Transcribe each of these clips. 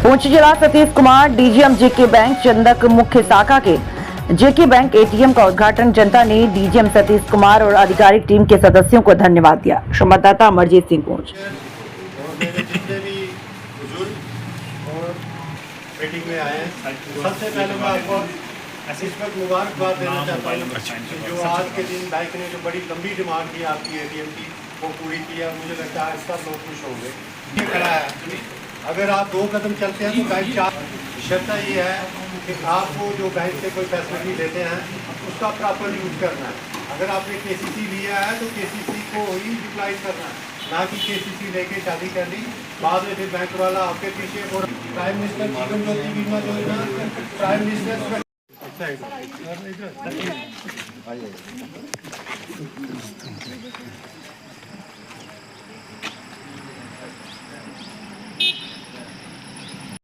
पुंछ जिला सतीश कुमार डीजीएम जेके बैंक चंदक मुख्य शाखा के जेके बैंक एटीएम का उद्घाटन। जनता ने डीजीएम सतीश कुमार और आधिकारिक टीम के सदस्यों को धन्यवाद दिया। संवाददाता अमरजीत सिंह पुंछ। मीटिंग में आए हैं, सबसे पहले मैं आपको इसमें मुबारकबाद देना चाहता हूँ जो आज के दिन बैंक ने जो बड़ी लंबी डिमांड की आपकी एटीएम की वो पूरी की है। मुझे लगता है इसका लोग खुश होंगे। ये खड़ा है, अगर आप 2 कदम चलते हैं तो बैंक 4। शर्त ये है कि आपको जो बैंक से कोई फैसिलिटी लेते हैं उसका प्रॉपर यूज करना है। अगर आपने केसीसी लिया है तो केसीसी को ही यूटिलाइज करना है, ना कि केसीसी लेके शादी कर ली बाद में फिर बैंक वाला आपके पीछे। और प्राइम मिनिस्टर जीवन ज्योति बीमा योजना, प्राइम मिनिस्टर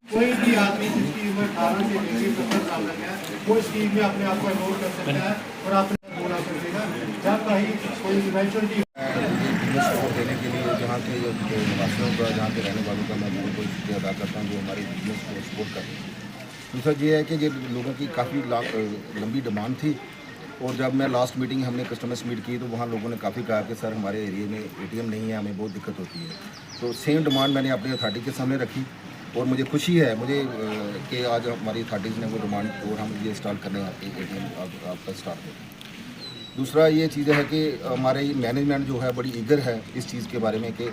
कोई भी आदमी जिसकी उम्र 18 से लेकर 70 साल तक है वो स्कीम में अपने आप को एनरोल कर सकता है और आपने बोला सकेगा जब कहीं कोई इवेंचुअलिटी देने के लिए जहाँ के निवासियों का, जहाँ के रहने वालों का मैं बहुत बहुत शुक्रिया अदा करता हूँ जो हमारे बिजनेस को सपोर्ट करते हैं। दूसरा ये है कि ये लोगों की काफ़ी लंबी डिमांड थी और जब मैं लास्ट मीटिंग हमने कस्टमर्स मीट की तो वहाँ लोगों ने काफ़ी कहा कि सर हमारे एरिया में एटीएम नहीं है, हमें बहुत दिक्कत होती है। तो सेम डिमांड मैंने अपनी अथॉरिटी के सामने रखी और मुझे खुशी है कि आज हमारी अथॉरिटीज़ ने वो डिमांड और हम ये इंस्टॉल करने आते एटीएम आपका स्टार्ट हो। दूसरा ये चीज़ है कि हमारे मैनेजमेंट जो है बड़ी ईगर है इस चीज़ के बारे में कि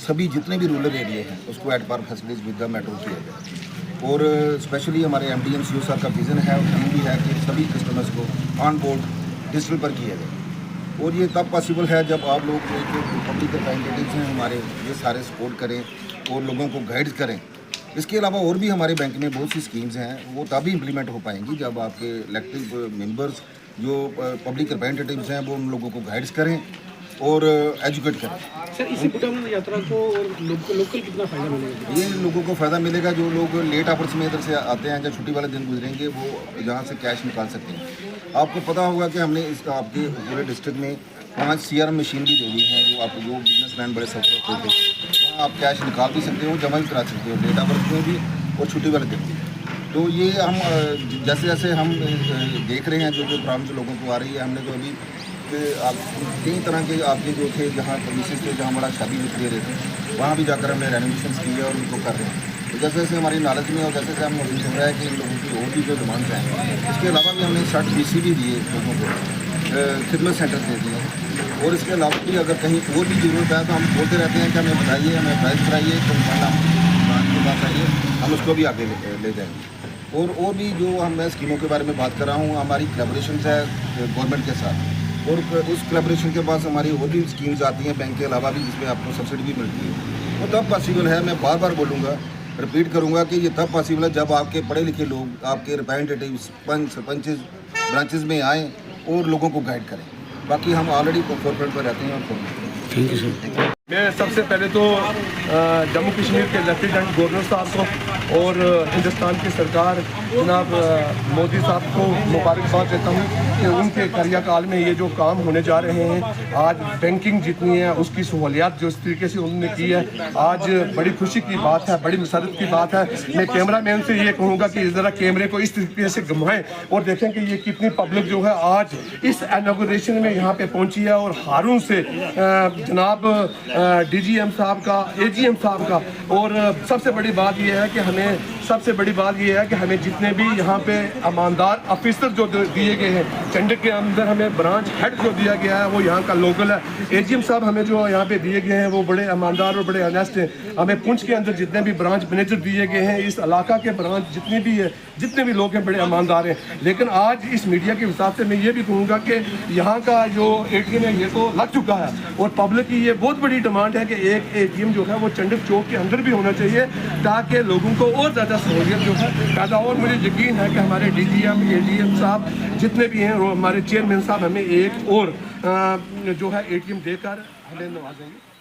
सभी जितने भी रूरल एरिया हैं उसको at par facilities with the metro किया जाए। और स्पेशली हमारे MD MCO सर का विज़न है और टीम भी है कि सभी कस्टमर्स को ऑन बोर्ड डिजिटल पर किया जाए। और ये तब पॉसिबल है जब आप लोग जो पब्लिक रिप्रेजेंटेटिव्स हैं हमारे ये सारे सपोर्ट करें और लोगों को गाइड करें। इसके अलावा और भी हमारे बैंक में बहुत सी स्कीम्स हैं वो तभी इम्प्लीमेंट हो पाएंगी जब आपके इलेक्टेड मेंबर्स जो पब्लिक रिप्रेजेंटेटिव्स हैं वो उन लोगों को गाइड्स करें और एजुकेट करें। सर इसी भूटान यात्रा को और लोकल कितना फ़ायदा मिलेगा? ये लोगों को फ़ायदा मिलेगा जो लोग लेट आवर्स में इधर से आते हैं, जब छुट्टी वाले दिन गुजरेंगे वो जहाँ से कैश निकाल सकते हैं। आपको पता होगा कि हमने इसका आपके पूरे डिस्ट्रिक्ट में 5 CRM मशीन भी दे दी हैं जो बिजनेसमैन बड़े सफर होते थे वहाँ आप कैश निकाल भी सकते हो, जमा भी करा सकते हो लेट आवर्स में भी और छुट्टी वाले दिन भी। तो ये हम जैसे जैसे हम देख रहे हैं जो प्रॉब्लम लोगों को आ रही है, हमने तो अभी आप कई तरह के आपके जो थे जहाँ सर्विसेज थे जहाँ बड़ा शादी दे रहे थे वहाँ भी जाकर हमने रेनोवेशन की है और उनको कर रहे हैं। तो जैसे जैसे हमारी नॉलेज में और जैसे जैसे हम महसूस हो रहा है कि इन लोगों की और भी जो डिमांड्स हैं इसके अलावा भी हमने 60 BC भी दिए लोगों को, खिदमत सेंटर दे दिए। और इसके अलावा भी अगर कहीं और भी ज़रूरत है तो हम बोलते रहते हैं कि हमें बताइए, हमें प्राइस कराइए, तो इंशाल्लाह के पास आइए हम उसको भी आगे ले जाएंगे। और भी जो मैं स्कीमों के बारे में बात कर रहा हूँ हमारी कोलैबोरेशन है गवर्नमेंट के साथ और उस कोलैबोरेशन के पास हमारी और भी स्कीम्स आती हैं बैंक के अलावा भी जिसमें आपको सब्सिडी भी मिलती है। वो तब पॉसिबल है, मैं बार बार बोलूँगा, रिपीट करूँगा कि ये तब पॉसिबल है जब आपके पढ़े लिखे लोग आपके रिप्रेजेंटेटिव सरपंचेस ब्रांचेस में आएँ और लोगों को गाइड करें। बाकी हम ऑलरेडी फोरफ्रंट पर रहते हैं और थैंक यू सर। मैं सबसे पहले तो जम्मू कश्मीर के लेफ्टिनेंट गवर्नर साहब को और हिंदुस्तान की सरकार जनाब मोदी साहब को मुबारकबाद देता हूँ कि उनके कार्यकाल में ये जो काम होने जा रहे हैं, आज बैंकिंग जितनी है उसकी सहूलियात जो इस तरीके से उन्होंने की है, आज बड़ी खुशी की बात है, बड़ी मसरत की बात है। मैं कैमरा मैन से ये कहूँगा कि ज़रा कैमरे को इस तरीके से घुमाएं और देखें कि ये कितनी पब्लिक जो है आज इस इनॉग्रेशन में यहाँ पे पहुँची है। और हारून से जनाब DGM साहब का, AGM साहब का, और सबसे बड़ी बात यह है कि हमें जितने भी यहाँ पे ईमानदार ऑफिसर जो दिए गए हैं, चंडीगढ़ के अंदर हमें ब्रांच हेड जो दिया गया है वो यहाँ का लोकल है। AGM साहब हमें जो यहाँ पे दिए गए हैं वो बड़े ईमानदार और बड़े ऑनेस्ट हैं। हमें पुंछ के अंदर जितने भी ब्रांच मैनेजर दिए गए हैं, इस इलाका के ब्रांच जितने भी लोग हैं बड़े ईमानदार हैं। लेकिन आज इस मीडिया के हिसाब से मैं ये भी कहूँगा कि यहाँ का जो ATM है ये तो लग चुका है और पब्लिक की ये बहुत बड़ी डिमांड है कि एक ATM जो है वो चंडीगढ़ चौक के अंदर भी होना चाहिए ताकि लोगों को और ज़्यादा सहूलियत जो है पैदा हो। और मुझे यकीन है कि हमारे DGM AGM साहब जितने भी हैं और हमारे चेयरमैन साहब हमें एक और जो है ATM देकर हमें नवाजेंगे।